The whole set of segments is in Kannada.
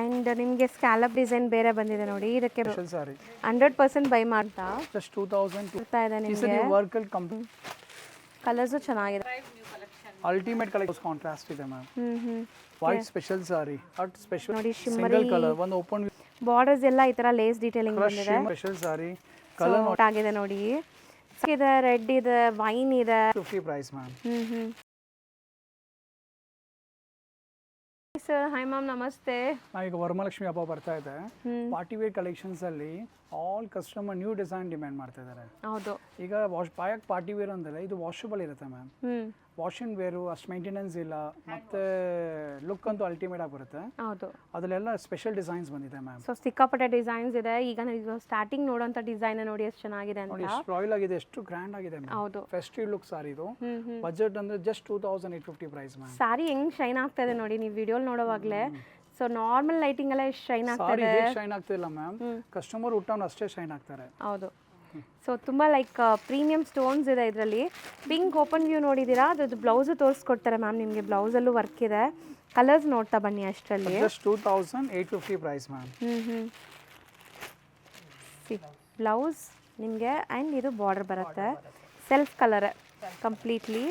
ಅಂಡ್ ನಿಮಗೆ ಸ್ಕ್ಯಾಲಪ್ ಡಿಸೈನ್ ಬೇರೆ ಬಂದಿದೆ ನೋಡಿ. ಇದಕ್ಕೆ ಸ್ಪೆಷಲ್ ಸಾರಿ 100% ಬೈ ಮಾಡ್ತಾ ಜಸ್ಟ್ 2000 ಬರ್ತಾ ಇದೆ ನಿಮಗೆ. ವರ್ಕ್ ಅಲ್ಲಿ ಕಂಪ್ಲೀಟ್ ಕಲರ್ಸ್ ಚೆನ್ನಾಗಿದೆ. ಅಲ್ಟಿಮೇಟ್ ಕಲರ್ ಕಾಂಟ್ರಾಸ್ಟ್ ಇದೆ ma'am. White special sari at special ನೋಡಿ ಸಿಂಗಲ್ ಕಲರ್ ಒಂದು ಓಪನ್ ಬಾರ್ಡರ್ಸ್ ಎಲ್ಲ ಈ ತರ ಲೇಸ್ ಡೀಟೇಲಿಂಗ್ ಬಂದಿದೆ. ಸ್ಪೆಷಲ್ ಸಾರಿ ಕಲರ್ ಆಗಿದೆ ನೋಡಿ. ಇದೆ ರೆಡ್ ಇದೆ, ವೈನ್ ಇದೆ. 50 price ma'am. Sir hi ma'am, ನಮಸ್ತೆ. ನಾವೀಗ ವರಮಹಾಲಕ್ಷ್ಮಿ ಹಬ್ಬ ಬರ್ತಾ ಇದೆ. ಪಾರ್ಟಿ ವೇರ್ ಕಲೆಕ್ಷನ್ಸ್ ಅಲ್ಲಿ all customer new design demand ಮಾಡ್ತಾ ಇದ್ದಾರೆ. ಹೌದು. ಈಗ ಪಾರ್ಟಿ ವೇರ್ ಅಂದ್ರೆ ಇದು ವಾಷಬಲ್ ಇರುತ್ತೆ ಮ್ಯಾಮ್. ವಾಶ್ ಅಂಡ್ ವೇರು ಅಷ್ಟು ಮೇಂಟೆನೆನ್ಸ್ ಇಲ್ಲ, ಮತ್ತೆ ಲುಕ್ ಅಂತೂ ಅಲ್ಟಿಮೇಟ್ ಆಗಿ ಬರುತ್ತೆ. ಹೌದು. ಅದರಲ್ಲೆಲ್ಲ ಸ್ಪೆಷಲ್ ಡಿಸೈನ್ಸ್ ಬಂದಿದೆ ಮ್ಯಾಮ್. ಸೊ ಸಿಕ್ಕಾಪಟ್ಟೆ ಡಿಸೈನ್ಸ್ ಇದೆ. ಈಗ ನಾವು ಸ್ಟಾರ್ಟಿಂಗ್ ನೋಡೋಂಥ ಡಿಸೈನ್ ನೋಡಿ ಎಷ್ಟು ಚೆನ್ನಾಗಿದೆ ಅಂತ. ನೋಡಿ ಎಷ್ಟು ರಾಯಲ್ ಆಗಿದೆ, ಎಷ್ಟು ಗ್ರ್ಯಾಂಡ್ ಆಗಿದೆ ಮ್ಯಾಮ್. ಹೌದು. ಫೆಸ್ಟಿವ್ ಲುಕ್ ಸಾರಿ ಇದು. ಬಜೆಟ್ ಅಂದ್ರೆ ಜಸ್ಟ್ 2850 ಪ್ರೈಸ್ ಮ್ಯಾಮ್. ಸಾರಿ ಹೆಂಗ್ ಶೈನ್ ಆಗ್ತಾ ಇದೆ ನೋಡಿ ನೀವು ವಿಡಿಯೋ ನೋಡೋವಾಗಲೇ. ಸೊ ನಾರ್ಮಲ್ ಲೈಟಿಂಗ್ ಎಲ್ಲ ಎಷ್ಟು ಶೈನ್ ಆಗ್ತಾ ಇದೆ. ಸಾರಿ ಶೈನ್ ಆಗ್ತಿಲ್ಲ ಮ್ಯಾಮ್, ಕಸ್ಟಮರ್ ಉಟ್ಟವನು ಅಷ್ಟೇ ಶೈನ್ ಆಗ್ತಾರೆ. ಹೌದು. ಸೊ ತುಂಬ ಲೈಕ್ ಪ್ರೀಮಿಯಂ ಸ್ಟೋನ್ಸ್ ಇದೆ ಇದರಲ್ಲಿ. ಪಿಂಕ್ ಓಪನ್ ವ್ಯೂ ನೋಡಿದ್ದೀರಾ, ಅದ್ರದ್ದು ಬ್ಲೌಸು ತೋರಿಸ್ಕೊಡ್ತಾರೆ ಮ್ಯಾಮ್ ನಿಮಗೆ. ಬ್ಲೌಸಲ್ಲೂ ವರ್ಕ್ ಇದೆ. ಕಲರ್ಸ್ ನೋಡ್ತಾ ಬನ್ನಿ ಅಷ್ಟರಲ್ಲಿ. Just 2850 price ma'am. ಬ್ಲೌಸ್ ನಿಮಗೆ ಆ್ಯಂಡ್ ಇದು ಬಾರ್ಡರ್ ಬರುತ್ತೆ. Self colour completely.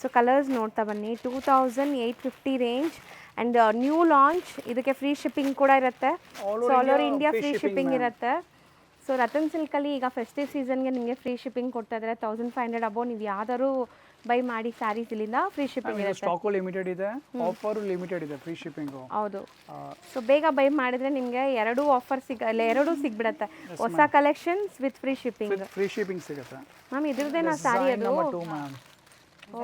So colours ನೋಡ್ತಾ ಬನ್ನಿ. 2850 ರೇಂಜ್ ಆ್ಯಂಡ್ ನ್ಯೂ ಲಾಂಚ್. ಇದಕ್ಕೆ ಫ್ರೀ ಶಿಪ್ಪಿಂಗ್ ಕೂಡ ಇರುತ್ತೆ. So all over India free shipping ಇರುತ್ತೆ. ಸೊ ರತನ್ ಸಿಲ್ಕಲ್ಲಿ ಈಗ ಫೆಸ್ಟಿವ್ ಸೀಸನ್ಗೆ ನಿಮಗೆ ಫ್ರೀ ಶಿಪ್ಪಿಂಗ್ ಕೊಡ್ತಾ ಇದ್ದಾರೆ. 1500 ಅಬೋ ನೀವು ಯಾವ್ದಾದ್ರು ಬೈ ಮಾಡಿ ಸ್ಯಾರೀಸ್ ಇಲ್ಲಿಂದ ಫ್ರೀ ಶಿಪ್ಪಿಂಗ್ ಇರುತ್ತೆ. ಸ್ಟಾಕ್ ಲಿಮಿಟೆಡ್ ಇದೆ, ಆಫರ್ ಲಿಮಿಟೆಡ್ ಇದೆ, ಫ್ರೀ ಶಿಪ್ಪಿಂಗ್. ಹೌದು. ಸೊ ಬೇಗ ಬೈ ಮಾಡಿದ್ರೆ ನಿಮಗೆ ಎರಡೂ ಆಫರ್ ಎರಡೂ ಸಿಗ್ಬಿಡುತ್ತೆ. ಹೊಸ collections with free shipping. Free shipping ಸಿಗುತ್ತೆ ಮ್ಯಾಮ್. ಇದ್ರದ್ದೇನಾ ಸ್ಯಾರಿ ಅದು? ಓ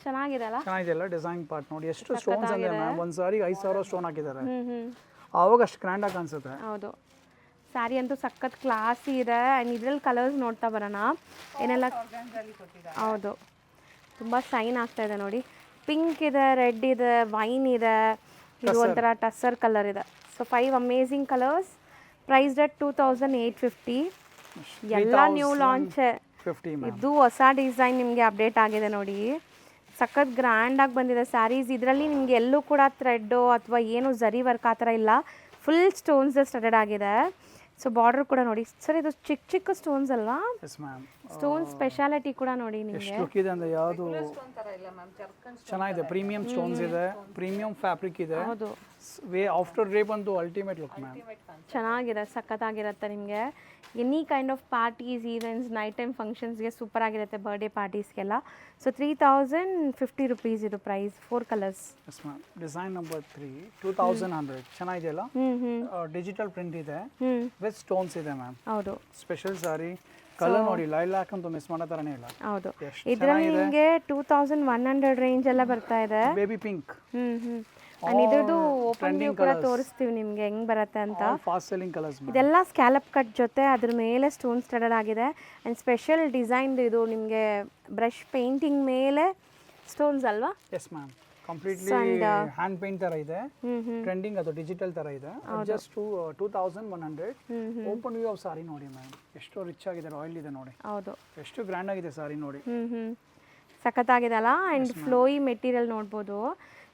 ಚೆನ್ನಾಗಿದೆ ಅಲ್ಲ? ಚೆನ್ನಾಗಿದೆ ಅಲ್ಲ ಡಿಸೈನ್ ಪಾರ್ಟ್ ನೋಡಿ ಎಷ್ಟು ಸ್ಟೋನ್ಸ್ ಇದೆ ಮ್ಯಾಮ್. ಒಂದು ಸಾರಿ 5000 ಸ್ಟೋನ್ ಹಾಕಿದ್ದಾರೆ. ಆವಾಗ ಅಷ್ಟು ಗ್ರ್ಯಾಂಡ್ ಆಗಿ ಅನ್ಸುತ್ತೆ. ಹೌದು. ಸ್ಯಾರಿ ಅಂತೂ ಸಖತ್ ಕ್ಲಾಸಿ ಇದೆ. ಆ್ಯಂಡ್ ಇದ್ರಲ್ಲಿ ಕಲರ್ಸ್ ನೋಡ್ತಾ ಬರೋಣ ಏನೆಲ್ಲ. ಹೌದು, ತುಂಬ ಶೈನ್ ಆಗ್ತಾ ಇದೆ ನೋಡಿ. ಪಿಂಕ್ ಇದೆ, ರೆಡ್ ಇದೆ, ವೈನ್ ಇದೆ, ಇದು ಒಂಥರ ಟಸ್ಸರ್ ಕಲರ್ ಇದೆ. So 5 amazing colours. Priced at 2850. ಎಲ್ಲ ನ್ಯೂ ಲಾಂಚ್. ಇದು ಹೊಸ ಡಿಸೈನ್ ನಿಮಗೆ ಅಪ್ಡೇಟ್ ಆಗಿದೆ ನೋಡಿ. ಸಖತ್ ಗ್ರ್ಯಾಂಡಾಗಿ ಬಂದಿದೆ ಸ್ಯಾರೀಸ್. ಇದರಲ್ಲಿ ನಿಮಗೆ ಎಲ್ಲೂ ಕೂಡ ಥ್ರೆಡ್ಡು ಅಥವಾ ಏನು ಝರಿ ವರ್ಕ್ ಆ ಥರ ಇಲ್ಲ. ಫುಲ್ ಸ್ಟೋನ್ಸ್ ಸ್ಟಡೆಡ್ ಆಗಿದೆ. ಸೊ ಬಾರ್ಡರ್ ಕೂಡ ನೋಡಿ ಸರ್, ಇದು ಚಿಕ್ಕ ಚಿಕ್ಕ ಸ್ಟೋನ್ಸ್ ಅಲ್ವಾ? ಸ್ಟೋನ್ ಸ್ಪೆಷಾಲಿಟಿ ಕೂಡ ನೋಡಿ ನಿಮಗೆ. ಇದೆ ಅಂದ್ರೆ ಯಾವುದು ಚೆನ್ನಾಗಿದೆ. ಪ್ರೀಮಿಯಂ ಸ್ಟೋನ್ಸ್ ಇದೆ, ಪ್ರೀಮಿಯಂ ಫ್ಯಾಬ್ರಿಕ್ ಇದೆ. ಹೌದು. ಆಫ್ಟರ್ ಡ್ರೇಪ್ ಅಂತೂ ಅಲ್ಟಿಮೇಟ್ ಲುಕ್ ಮ್ಯಾಮ್. ಚೆನ್ನಾಗಿದೆ, ಸಖತ್ತಾಗಿರುತ್ತೆ ನಿಮಗೆ. Any kind of parties, events, night time ಫಂಕ್ಷನ್ಸ್ಗೆ ಸೂಪರ್ ಆಗಿರುತ್ತೆ. ಬರ್ಡೇ ಪಾರ್ಟೀಸ್ಗೆಲ್ಲ. ಸೊ 3050 ರುಪೀಸ್ ಇದು ಪ್ರೈಸ್. 4 ಕಲರ್ಸ್. ಡಿಸೈನ್ ನಂಬರ್ 3 2100 ಚೆನ್ನಾಗಿದೆಯಲ್ಲ. ಡಿಜಿಟಲ್ ಪ್ರಿಂಟ್ ಇದೆ ವಿತ್ ಸ್ಟೋನ್ಸ್ ಇದೆ ಮ್ಯಾಮ್. ಹೌದು. ಸ್ಪೆಷಲ್ ಸಾರಿ. ಕಲರ್ ನೋಡಿ, ಲೈಲಾಕ್ ಅಂತ ಮಿಸ್ ಮಾಡೋ ತರನೇ ಇಲ್ಲ. ಹೌದು. ಇದರಲ್ಲಿ ನಿಮಗೆ 2100 ರೇಂಜ್ ಎಲ್ಲ ಬರ್ತಾ ಇದೆ. Baby pink. ಇದ್ರದ್ದು ಓಪನ್ ವ್ಯೂ ಕೂಡ ತೋರಿಸ್ತೀವಿ ನಿಮಗೆ ಹೆಂಗ್ ಬರುತ್ತೆ ಅಂತ. Fast selling colours. ಇದೆಲ್ಲ ಸ್ಕ್ಯಾಲಪ್ ಕಟ್ ಜೊತೆ ಅದ್ರ ಮೇಲೆ ಸ್ಟೋನ್ ಸ್ಟಡೆಡ್ ಆಗಿದೆ. ಆ್ಯಂಡ್ ಸ್ಪೆಷಲ್ ಡಿಸೈನ್ ಇದು ನಿಮಗೆ ಬ್ರಷ್ ಪೇಂಟಿಂಗ್ ಮೇಲೆ ಸ್ಟೋನ್ಸ್ ಅಲ್ವಾ? Yes ma'am. Completely hand paint ತರ ಇದೆ. ಟ್ರೆಂಡಿಂಗ್ ಅದು ಡಿಜಿಟಲ್ ತರ ಇದೆ. ಜಸ್ಟ್ 2100. ಓಪನ್ ವ್ಯೂ ಆಫ್ ಸಾರಿ ನೋಡಿ ಮ್ಯಾಮ್. ಎಷ್ಟು ರಿಚ್ ಆಗಿದೆ, ರಾಯಲ್ ಇದೆ ನೋಡಿ. ಹೌದು. ಎಷ್ಟು ಗ್ರ್ಯಾಂಡ್ ಆಗಿದೆ ಸಾರಿ ನೋಡಿ. ಸಖತ್ತಾಗಿದೆ ಅಲ್ಲ? ಆ್ಯಂಡ್ ಫ್ಲೋಯಿ ಮೆಟೀರಿಯಲ್ ನೋಡ್ಬೋದು.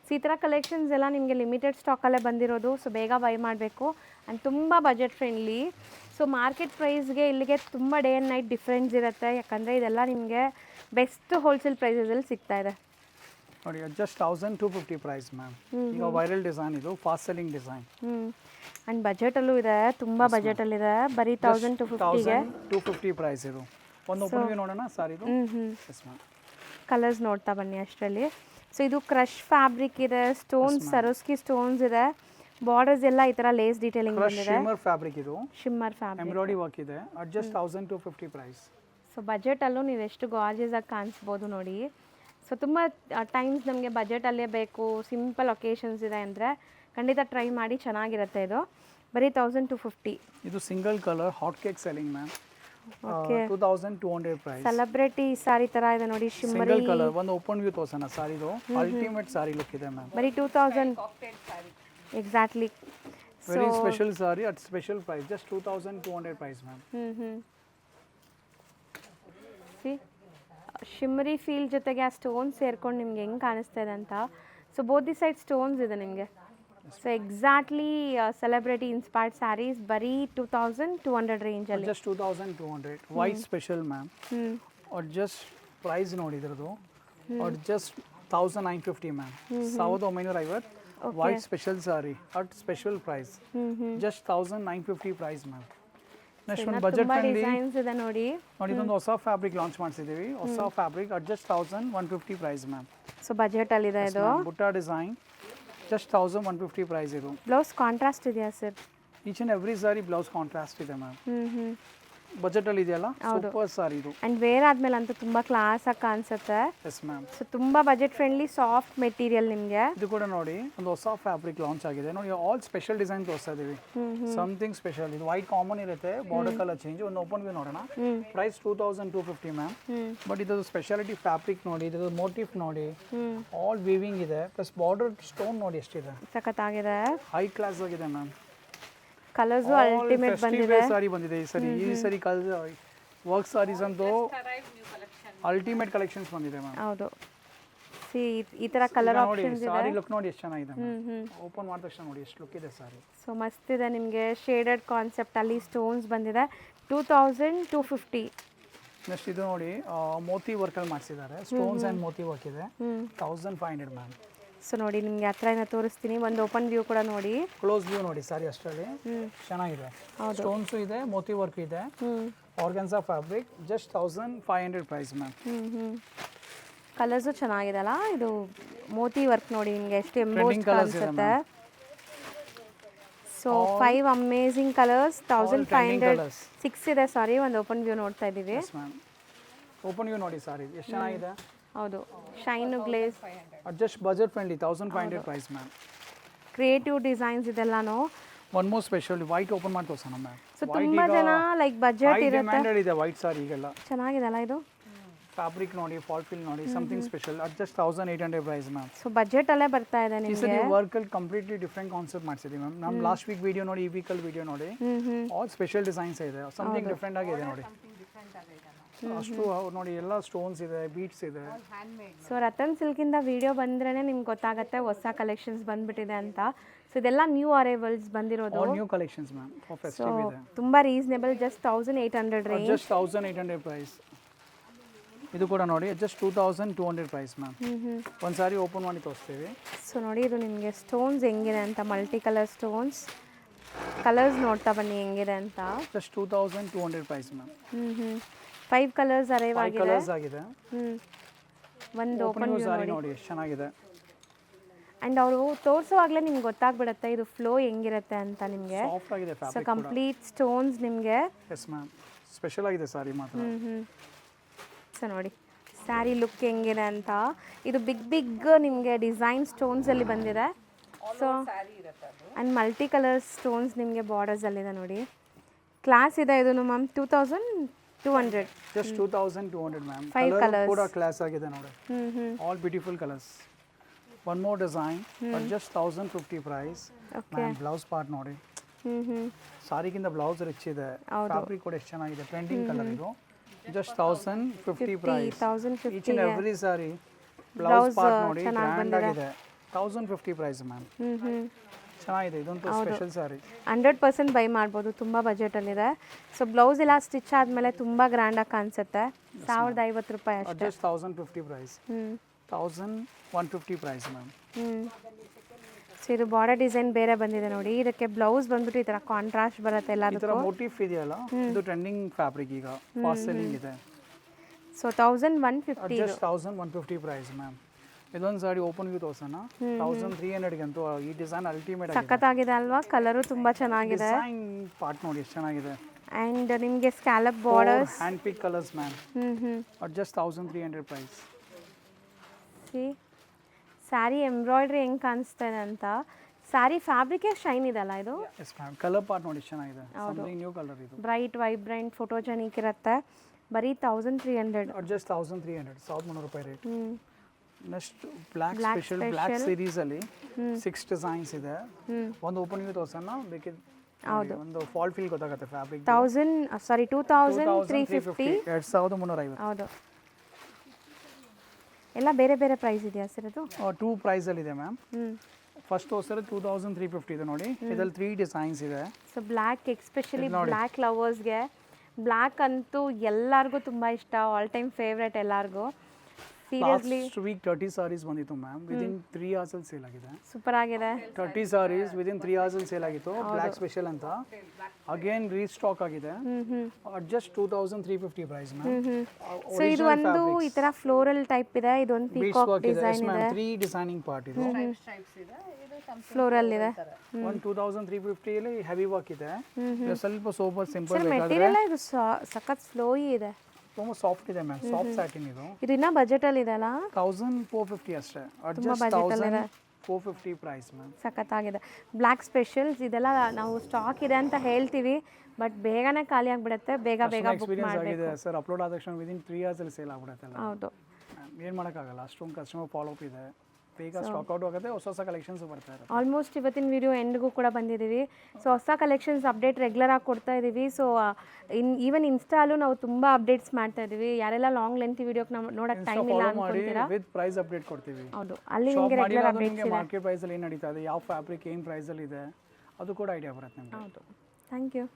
ಸೊ ಈ ಥರ ಕಲೆಕ್ಷನ್ಸ್ ಎಲ್ಲ ನಿಮಗೆ ಲಿಮಿಟೆಡ್ ಸ್ಟಾಕಲ್ಲೇ ಬಂದಿರೋದು. ಸೊ ಬೇಗ ಬೈ ಮಾಡಬೇಕು. ಆ್ಯಂಡ್ ತುಂಬ ಬಜೆಟ್ ಫ್ರೆಂಡ್ಲಿ. ಸೊ ಮಾರ್ಕೆಟ್ ಪ್ರೈಸ್ಗೆ ಇಲ್ಲಿಗೆ ತುಂಬ ಡೇ ಆ್ಯಂಡ್ ನೈಟ್ ಡಿಫ್ರೆನ್ಸ್ ಇರುತ್ತೆ. ಯಾಕಂದರೆ ಇದೆಲ್ಲ ನಿಮಗೆ ಬೆಸ್ಟ್ ಹೋಲ್ಸೇಲ್ ಪ್ರೈಸಲ್ಲಿ ಸಿಗ್ತಾ ಇದೆ ನೋಡಿ. Just 1250 price ma'am. ಈಗ ವೈರಲ್ ಡಿಸೈನ್ ಇದು, ಫಾಸ್ಟ್ ಸೆಲ್ಲಿಂಗ್ ಡಿಸೈನ್. ಆ್ಯಂಡ್ ಬಜೆಟಲ್ಲೂ ಇದೆ, ತುಂಬ ಬಜೆಟಲ್ಲಿದೆ. ಬರೀ 1250ಗೆ 250 ಪ್ರೈಸ್ ಇದು. ಒಂದು ಓಪನ್ ವ್ಯೂ ನೋಡೋಣ ಸಾರಿ ಇದು. Yes ma'am. ಕಲರ್ಸ್ ನೋಡ್ತಾ ಬನ್ನಿ ಅಷ್ಟರಲ್ಲಿ. ಸೊ ಇದು ಕ್ರಶ್ ಫ್ಯಾಬ್ರಿಕ್ ಇದೆ, ಸ್ಟೋನ್ಸ್ ಸರೋಸ್ಕಿ ಸ್ಟೋನ್ಸ್ ಇದೆ. ಬಾರ್ಡರ್ಸ್ ಎಲ್ಲ ಈ ತರ ಲೇಸ್ ಡೀಟೇಲಿಂಗ್ ಬಂದಿದೆ. ಶಿಮ್ಮರ್ ಫ್ಯಾಬ್ರಿಕ್ ಇದು. Shimmer fabric. ಎಂಬ್ರಾಯ್ಡರಿ ವರ್ಕ್ ಇದೆ. Just 1250 price. ಸೊ ಬಜೆಟಲ್ಲೂ ನೀವು ಎಷ್ಟು ಗಾರ್ಜಿಯಸ್ ಆಗಿ ಕಾಣಿಸ್ಬೋದು ನೋಡಿ. ಸೊ ತುಂಬ ಟೈಮ್ಸ್ ನಮಗೆ ಬಜೆಟಲ್ಲೇ ಬೇಕು, ಸಿಂಪಲ್ ಒಕೇಶನ್ಸ್ ಇದೆ ಅಂದರೆ ಖಂಡಿತ ಟ್ರೈ ಮಾಡಿ, ಚೆನ್ನಾಗಿರುತ್ತೆ ಇದು. ಬರೀ 1250. ಇದು single colour hot cake selling ma'am. 2200 price. Celebrity sari ತರ ಇದೆ ನೋಡಿ. Shimmery single colour. ಒಂದು ಓಪನ್ ವ್ಯೂ ತೋರಿಸೋಣ ಸಾರಿದು. ಅಲ್ಟಿಮೇಟ್ ಸಾರಿ ಲುಕ್ ಇದೆ ಮ್ಯಾಮ್. ಬರೀ 2000 exactly. Very special sari at special price. Just 2200 price ma'am. Shimmery feel ಜೊತೆಗೆ ಆ ಸ್ಟೋನ್ಸ್ ಸೇರ್ಕೊಂಡು ನಿಮ್ಗೆ ಹೆಂಗೆ ಕಾಣಿಸ್ತಾ ಇದೆ ಅಂತ. So both the side stones ಇದೆ ನಿಮಗೆ. So exactly celebrity inspired sarees ಬರೀ 2200 ರೇಂಜಲ್ಲಿ. Just 2200 white special ma'am. और जस्ट ಪ್ರೈಸ್ ನೋಡಿ ಇದ್ರದ್ದು और just 1950 ma'am. 1950 white special sari at special price. Just 1950 price ma'am. Next ಒಂದು ಬಜೆಟ್ ಫ್ರೆಂಡ್ಲಿ ಡಿಸೈನ್ಸ್ ಇದೆ ನೋಡಿ. ಇದೊಂದು ಹೊಸ ಫ್ಯಾಬ್ರಿಕ್ ಲಾಂಚ್ ಮಾಡಿಸಿದ್ದೀವಿ. ಹೊಸ fabric at just 1150 price ma'am. So budget ಅಲ್ಲಿ ಇದೆ ಇದು. ಬುಟ್ಟ ಡಿಸೈನ್ ಜಸ್ಟ್ 1150 ಪ್ರೈಸ್ ಇದು. ಬ್ಲೌಸ್ ಕಾಂಟ್ರಾಸ್ಟ್ ಇದೆಯಾ sir? Each and every sari blouse contrast ಇದೆ ಮ್ಯಾಮ್. ಬಜೆಟ್ ಅಲ್ಲಿ ಇದೆಯಲ್ಲ ಸೂಪರ್ ಸಾರಿ ಇದು. ಅಂಡ್ ವೇರ್ ಆದ್ಮೇಲೆ ಅಂತೂ ತುಂಬಾ ಕ್ಲಾಸ್ ಆಗಿ ಕಾಣಿಸುತ್ತೆ. Yes ma'am. ಸೊ ತುಂಬಾ ಬಜೆಟ್ ಫ್ರೆಂಡ್ಲಿ ಸಾಫ್ಟ್ ಮೆಟೀರಿಯಲ್ ನಿಮಗೆ. ಇದು ಕೂಡ ನೋಡಿ ಒಂದು ಹೊಸ ಫ್ಯಾಬ್ರಿಕ್ ಲಾಂಚ್ ಆಗಿದೆ ನೋಡಿ. ಆಲ್ ಸ್ಪೆಷಲ್ ಡಿಸೈನ್ ತೋರಿಸ್ತಾ ಇದೀವಿ. Something special. ಇದು ವೈಟ್ ಕಾಮನ್ ಇರುತ್ತೆ, ಬಾರ್ಡರ್ ಕಲರ್ ಚೇಂಜ್. ಒಂದು ಓಪನ್ ವ್ಯೂ ನೋಡೋಣ. Price 2250 ma'am. ಬಟ್ ಇದು ಸ್ಪೆಷಾಲಿಟಿ ಫ್ಯಾಬ್ರಿಕ್ ನೋಡಿ, ಇದು ಮೋಟಿಫ್ ನೋಡಿ, ಆಲ್ ವೀವಿಂಗ್ ಇದೆ, ಪ್ಲಸ್ ಬಾರ್ಡರ್ ಸ್ಟೋನ್ ನೋಡಿ ಎಷ್ಟಿದೆ, ಸಖತ್ತಾಗಿದೆ. ಹೈ ಕ್ಲಾಸ್ ಆಗಿದೆ ಮ್ಯಾಮ್. ಕಲರ್ಸ್ ಅಲ್ಟಿಮೇಟ್ ಬಂದಿದೆ. ಸಾರಿ ಬಂದಿದೆ ಈ ಸರಿ. ಈ ಸರಿ ವರ್ಕ್ ಸಾರೀಸ್ ಅಂತೂ ಅಲ್ಟಿಮೇಟ್ ಕಲೆಕ್ಷನ್ಸ್ ಬಂದಿದೆ ಮ್ಯಾಮ್. ಹೌದು. ಸಿ ಈ ತರ ಕಲರ್ ನೋಡಿ ಆಪ್ಷನ್ಸ್ ಇದೆ. ಸಾರಿ ಲುಕ್ ನೋಡಿ ಎಷ್ಟು ಚೆನ್ನಾಗಿದೆ. ಓಪನ್ ಮಾಡಿದ ತಕ್ಷಣ ನೋಡಿ ಎಷ್ಟು ಲುಕ್ ಇದೆ ಸಾರಿ. ಸೊ ಮಸ್ತ್ ಇದೆ ನಿಮಗೆ. ಶೇಡೆಡ್ ಕಾನ್ಸೆಪ್ಟ್ ಅಲ್ಲಿ ಸ್ಟೋನ್ಸ್ ಬಂದಿದೆ. 2250. ನೆಕ್ಸ್ಟ್ ಇದು ನೋಡಿ ಮೋತಿ ವರ್ಕ್ ಅಲ್ಲಿ ಮಾಡಿಸಿದ್ದಾರೆ. ಸ್ಟೋನ್ಸ್ ಅಂಡ್ ಮೋತಿ ವರ್ಕ್ ಇದೆ. 1500 ಮ್ಯಾಮ್. ಸೊ ನೋಡಿ ನಿಮ್ಗೆ ಹತ್ರದಿಂದ ತೋರಿಸ್ತೀನಿ. ಒಂದು ಓಪನ್ ವ್ಯೂ ಕೂಡ ನೋಡಿ. ಕ್ಲೋಸ್ ವ್ಯೂ ನೋಡಿ ಸಾರಿ ಅಷ್ಟರಲ್ಲಿ ಚೆನ್ನಾಗಿದೆ. ಸ್ಟೋನ್ಸು ಇದೆ, ಮೋತಿ ವರ್ಕ್ ಇದೆ, organza fabric. Just 1500 price ma'am. Colours ಚೆನ್ನಾಗಿದೆ ಅಲ್ಲ. ಇದು ಮೋತಿ ವರ್ಕ್ ನೋಡಿ ನಿಮಗೆ ಎಷ್ಟು ಎಂಬೋಸ್ಡ್ ಕಾಣಿಸುತ್ತೆ. So 5 amazing colours. 1500 6 ಇದೆ ಸಾರಿ. ಒಂದು ಓಪನ್ ವ್ಯೂ ನೋಡ್ತಾ ಇದ್ದೀವಿ. ಓಪನ್ ವ್ಯೂ ನೋಡಿ ಸಾರಿ ಎಷ್ಟು ಚೆನ್ನಾಗಿದೆ. ಹೌದು. Shine glaze. Just budget friendly 1500 price ma'am. Creative designs ಇದೆಲ್ಲಾನು. One more special white open ಮಾಡಿ ತೋರ್ಸೋಣ ಮ್ಯಾಮ್. ಸೊ ತುಂಬಾ ಜನ ಲೈಕ್ ಬಜೆಟ್ ಇರುತ್ತೆ. ಡಿಮ್ಯಾಂಡೆಡ್ ಇದೆ ವೈಟ್ ಸಾರಿ ಈಗೆಲ್ಲ. ಚೆನ್ನಾಗಿದೆಲ್ಲ ಇದು. ಫ್ಯಾಬ್ರಿಕ್ ನೋಡಿ, ಫಾಲ್ ಫಿಲ್ ನೋಡಿ, something special. At just 1800 price ma'am. So budget ಅಲ್ಲೇ ಬರ್ತಾ ಇದೆ ಈ ನಿಮಗೆ. ಸರಿ ವರ್ಕ್ ಅಲ್ಲಿ ಕಂಪ್ಲೀಟ್ಲಿ ಡಿಫರೆಂಟ್ ಕಾನ್ಸೆಪ್ಟ್ ಮಾಡಿಸಿದೀವಿ ಮ್ಯಾಮ್. ನಮ್ಮ ಲಾಸ್ಟ್ ವೀಕ್ ವಿಡಿಯೋ ನೋಡಿ, ಈ ವೀಕಲ್ ವಿಡಿಯೋ ನೋಡಿ, ಆಲ್ ಸ್ಪೆಷಲ್ ಡಿಸೈನ್ಸ್ ಇದೆ. ಸಮಥಿಂಗ್ ಡಿಫರೆಂಟ್ ಆಗಿದೆ ನೋಡಿ. ಅಷ್ಟು ನೋಡಿ ಎಲ್ಲ ಸ್ಟೋನ್ಸ್ ಇದೆ, ಬೀಟ್ಸ್ ಇದೆ. ಸೊ ರತನ್ ಸಿಲ್ಕಿಂದ ವಿಡಿಯೋ ಬಂದ್ರೇ ನಿಮ್ಗೆ ಗೊತ್ತಾಗುತ್ತೆ ಹೊಸ ಕಲೆಕ್ಷನ್ಸ್ ಬಂದ್ಬಿಟ್ಟಿದೆ ಅಂತ. ಸೊ ಇದೆಲ್ಲ ನ್ಯೂ ಅರೈವಲ್ಸ್ ಬಂದಿರೋದು. All new collections ma'am. For festive ಇದೆ. ತುಂಬಾ reasonable. Just 1800 range. Just 1800 price. ಇದು ಕೂಡ ನೋಡಿ ಜಸ್ಟ್ 2200 ಪ್ರೈಸ್ ಮ್ಯಾಮ್. ಒಂದು ಸಾರಿ ಓಪನ್ ಮಾಡಿ ತೋರಿಸ್ತೀವಿ. ಸೊ ನೋಡಿ ಇದು ನಿಮಗೆ ಸ್ಟೋನ್ಸ್ ಹೆಂಗಿದೆ ಅಂತ. Multi colour stones. ಕಲರ್ಸ್ ನೋಡ್ತಾ ಬನ್ನಿ ಹೆಂಗಿದೆ ಅಂತ. Just 2200 price ma'am. 5 colours arrive ಆಗಿದೆ. ಕಲರ್ಸ್ ಆಗಿದೆ. ಒಂದು ಓಪನ್ ವ್ಯೂ ಸಾರಿ ನೋಡಿ ಎಷ್ಟು ಚೆನ್ನಾಗಿದೆ. ಅಂಡ್ ಅವರು ತೋರಿಸುವಾಗಲೇ ನಿಮ್ಗೆ ಗೊತ್ತಾಗ್ಬಿಡುತ್ತೆ ಇದು ಫ್ಲೋ ಹೆಂಗಿರುತ್ತೆ ಅಂತ ನಿಮಗೆ. ಸಾಫ್ಟ್ ಆಗಿದೆ ಸೊ ಫ್ಯಾಬ್ರಿಕ್. ಕಂಪ್ಲೀಟ್ ಸ್ಟೋನ್ಸ್ ನಿಮಗೆ. Yes ma'am. ಸ್ಪೆಷಲ್ ಆಗಿದೆ ಸಾರಿ ಮಾತ್ರ. ಸೊ ನೋಡಿ ಸ್ಯಾರಿ ಲುಕ್ ಹೆಂಗಿದೆ ಅಂತ. ಇದು ಬಿಗ್ ನಿಮಗೆ ಡಿಸೈನ್ ಸ್ಟೋನ್ಸಲ್ಲಿ ಬಂದಿದೆ. So and multi colour stones ನಿಮಗೆ ಬಾರ್ಡರ್ಸಲ್ಲಿದೆ ನೋಡಿ. ಕ್ಲಾಸ್ ಇದೆ ಇದು ಮ್ಯಾಮ್. 2200. Just 2200 ma'am. 5 ಕಲರ್ಸ್ ಕೂಡ ಕ್ಲಾಸ್ ಆಗಿದೆ ನೋಡಿ. All beautiful colours. One more design but just 1050 price ma'am. Blouse part ನೋಡಿ. ಸಾರಿಗಿಂತ ಬ್ಲೌಸ್ ರಿಚ್ ಇದೆ. ಫ್ಯಾಬ್ರಿಕ್ ಕೂಡ ಎಷ್ಟು ಚೆನ್ನಾಗಿದೆ. ಟ್ರೆಂಡಿಂಗ್ ಕಲರ್ ಇದು. Just 1050 price. Each and every sari blouse part ನೋಡಿ ಗ್ರ್ಯಾಂಡ್ ಆಗಿದೆ. 1050 ಪ್ರೈಸ್ ಮ್ಯಾಮ್. ಚೆನ್ನಾಗಿದೆ. ಇದೊಂದು ಸ್ಪೆಷಲ್ ಸಾರಿ. 100% ಬೈ ಮಾಡ್ಬೋದು. ತುಂಬ ಬಜೆಟಲ್ಲಿದೆ. ಸೊ ಬ್ಲೌಸ್ ಎಲ್ಲ ಸ್ಟಿಚ್ ಆದಮೇಲೆ ತುಂಬ ಗ್ರ್ಯಾಂಡಾಗಿ ಕಾಣಿಸುತ್ತೆ. 1050 ರೂಪಾಯಿ ಅಷ್ಟೇ. Just 1050 price. 1150 price ma'am. So ಇದು ಬಾರ್ಡರ್ ಡಿಸೈನ್ ಬೇರೆ ಬಂದಿದೆ ನೋಡಿ. ಇದಕ್ಕೆ ಬ್ಲೌಸ್ ಬಂದ್ಬಿಟ್ಟು ಈ ಥರ ಕಾಂಟ್ರಾಸ್ಟ್ ಬರುತ್ತೆ ಈ ಥರ ಎಲ್ಲದಕ್ಕೂ. ಮೋಟಿಫ್ ಇದೆಯಲ್ಲ, ಇದು ಟ್ರೆಂಡಿಂಗ್ ಫ್ಯಾಬ್ರಿಕ್ ಈಗ ಫಾಸ್ಟ್ ಸೆಲ್ಲಿಂಗ್ ಇದೆ. ಸೊ 1150. Just 1150 price ma'am. ಇದೊಂದು ಸಾರಿ ಓಪನ್ ವ್ಯೂ ತೋರ್ಸೋಣ. 1300 ಗಂತೂ ಈ ಡಿಸೈನ್ ಅಲ್ಟಿಮೇಟ್ ಆಗಿದೆ. ಸಖತ್ತಾಗಿದೆ ಅಲ್ವಾ. ಕಲರು ತುಂಬ ಚೆನ್ನಾಗಿದೆ. ಡಿಸೈನ್ ಪಾರ್ಟ್ ನೋಡಿ ಎಷ್ಟು ಚೆನ್ನಾಗಿದೆ. ಆ್ಯಂಡ್ ನಿಮಗೆ scallop borders. Hand pick colours ma'am. At just 1300 price. Sari embroidery ಹೆಂಗೆ ಕಾಣಿಸ್ತಾ ಇದೆ ಅಂತ. ಸ್ಯಾರಿ ಫ್ಯಾಬ್ರಿಕೇ ಶೈನ್ ಇದೆಲ್ಲ ಇದು. Yes ma'am. ಕಲರ್ ಪಾರ್ಟ್ ನೋಡಿ ಚೆನ್ನಾಗಿದೆ. ಸಮಥಿಂಗ್ ನ್ಯೂ ಕಲರ್ ಇದು. ಬ್ರೈಟ್ ವೈಬ್ರೆಂಟ್ ಫೋಟೋಜೆನಿಕ್ ಇರುತ್ತೆ. ಬರೀ 1300. At just 1300. 1300 ರೂಪಾಯಿ rate. Next black special black series ಅಲ್ಲಿ 6 ಡಿಸೈನ್ಸ್ ಇದೆ. ಒಂದು ಓಪನ್ ವ್ಯೂ ತೋರ್ಸೋಣ ಬೇಕಿದ್ರೆ. ಹೌದು. ಒಂದು ಫಾಲ್ ಫೀಲ್ ಗೊತ್ತಾಗುತ್ತೆ ಫ್ಯಾಬ್ರಿಕ್. 2350. 2350. ಹೌದು. ಎಲ್ಲ ಬೇರೆ ಬೇರೆ ಪ್ರೈಸ್ ಇದೆಯಾ ಸರ್ ಇದು? 2 ಪ್ರೈಸ್ ಅಲ್ಲಿ ಇದೆ ಮ್ಯಾಮ್. ಫಸ್ಟ್ ತೋರಿಸಿದ್ರೆ 2350 ಇದೆ ನೋಡಿ, ಇದ್ರಲ್ಲಿ 3 ಡಿಸೈನ್ಸ್ ಇದೆ. ಸೊ ಬ್ಲ್ಯಾಕ್ ಎಸ್ಪೆಷಲಿ ಬ್ಲ್ಯಾಕ್ ಲವರ್ಸ್ಗೆ ಬ್ಲ್ಯಾಕ್ ಅಂತೂ ಎಲ್ಲರಿಗೂ ತುಂಬ ಇಷ್ಟ, ಆಲ್ ಟೈಮ್ ಫೇವ್ರೆಟ್ ಎಲ್ಲರಿಗೂ. ಸೀರಿಯಸ್ಲಿ ಲಾಸ್ಟ್ ವೀಕ್ 30 ಸಾರೀಸ್ ಬಂದಿತ್ತು ಮ್ಯಾಮ್, ವಿದಿನ್ 3 hours ಅಲ್ಲಿ ಸೇಲ್ ಆಗಿದೆ. ಸೂಪರ್ ಆಗಿದೆ. 30 ಸಾರೀಸ್ ವಿದಿನ್ 3 hours ಅಲ್ಲಿ ಸೇಲ್ ಆಗಿತ್ತು, ಬ್ಲ್ಯಾಕ್ ಸ್ಪೆಷಲ್ ಅಂತ. ಅಗೇನ್ ರೀಸ್ಟಾಕ್ ಆಗಿದೆ at just 2350 price ma'am. So ಇದು ಒಂದು ಈ ತರ ಫ್ಲೋರಲ್ ಟೈಪ್ ಇದೆ, ಇದೊಂದು ಪೀಕಾಕ್ ಡಿಸೈನ್ ಇದೆ, 3 ಡಿಸೈನಿಂಗ್ ಪಾರ್ಟ್ ಇದು. ಫ್ಲೋರಲ್ ಇದೆ. ಒಂದು 2350 ಅಲ್ಲಿ ಹೆವಿ ವರ್ಕ್ ಇದೆ, ಇದು ಸ್ವಲ್ಪ ಸೋಬರ್ ಸಿಂಪಲ್ ಬೇಕಾದ್ರೆ. ಮೆಟೀರಿಯಲ್ ಇದು ಸಖತ್ ಫ್ಲೋಯಿ ಇದೆ, ತುಂಬ ಸಾಫ್ಟ್ ಇದೆ ಮ್ಯಾಮ್, ಸಾಫ್ಟ್ ಸ್ಯಾಟಿನ್ ಇದು. ಇದು ಇನ್ನ ಬಜೆಟ್ ಅಲ್ಲಿ ಇದೆ ಅಲ್ಲ, 1450 ಅಷ್ಟೇ, ಅಟ್ ಜಸ್ಟ್ 1450 ಪ್ರೈಸ್ ಮ್ಯಾಮ್. ಸಖತ್ತಾಗಿದೆ. ಬ್ಲ್ಯಾಕ್ ಸ್ಪೆಷಲ್ಸ್ ಇದೆಲ್ಲ ನಾವು ಸ್ಟಾಕ್ ಇದೆ ಅಂತ ಹೇಳ್ತೀವಿ, ಬಟ್ ಬೇಗನೆ ಖಾಲಿ ಆಗಿಬಿಡುತ್ತೆ, ಬೇಗ ಬೇಗ ಬುಕ್ ಎಕ್ಸ್ಪೀರಿಯನ್ಸ್ ಮಾಡಬೇಕು. ಆಗಿದೆ ಸರ್, ಅಪ್ಲೋಡ್ ಆದ ತಕ್ಷಣ ವಿದಿನ್ 3 hours ಅಲ್ಲಿ ಸೇಲ್ ಆಗ್ಬಿಡುತ್ತೆ ಅಲ್ಲ. ಹೌದು, ಏನು ಮಾಡೋಕ್ಕಾಗಲ್ಲ, ಅಷ್ಟೊಂದು ಕಸ್ಟಮರ್ ಫಾಲೋ ಅಪ್ ಇದೆ, ಬೇಗ ಸ್ಟಾಕ್ ಔಟ್ ಆಗುತ್ತೆ, ಹೊಸ ಹೊಸ ಕಲೆಕ್ಷನ್ಸ್ ಬರ್ತಾ ಇರುತ್ತೆ. ಆಲ್ಮೋಸ್ಟ್ ಇವತ್ತಿನ ವಿಡಿಯೋ ಎಂಡ್ಗೂ ಕೂಡ ಬಂದಿದ್ದೀವಿ. ಸೊ ಹೊಸ ಕಲೆಕ್ಷನ್ಸ್ ಅಪ್ಡೇಟ್ ರೆಗ್ಯುಲರ್ ಆಗಿ ಕೊಡ್ತಾ ಇದ್ದೀವಿ. ಸೊ ಈವನ್ ಇನ್ಸ್ಟಾಲು ನಾವು ತುಂಬ ಅಪ್ಡೇಟ್ಸ್ ಮಾಡ್ತಾ ಇದ್ದೀವಿ. ಯಾರೆಲ್ಲ ಲಾಂಗ್ ಲೆಂತ್ ವಿಡಿಯೋಕ್ಕೆ ನಾವು ನೋಡೋಕ್ಕೆ ಟೈಮ್ ಇಲ್ಲ ಅನ್ಕೊಂತೀರಾ, ವಿತ್ ಪ್ರೈಸ್ ಅಪ್ಡೇಟ್ ಕೊಡ್ತೀವಿ. ಹೌದು, ಅಲ್ಲಿ ನಿಮಗೆ ರೆಗ್ಯುಲರ್ ಅಪ್ಡೇಟ್ಸ್ ಇದೆ. ಮಾರ್ಕೆಟ್ ಪ್ರೈಸಲ್ಲಿ ಏನು ನಡೀತಾ ಇದೆ, ಯಾವ ಫ್ಯಾಬ್ರಿಕ್ ಏನು ಪ್ರೈಸಲ್ಲಿ ಇದೆ, ಅದು ಕೂಡ ಐಡಿಯಾ ಬರುತ್ತೆ ನಿಮಗೆ. ಹೌದು, ಥ್ಯಾಂಕ್ ಯು.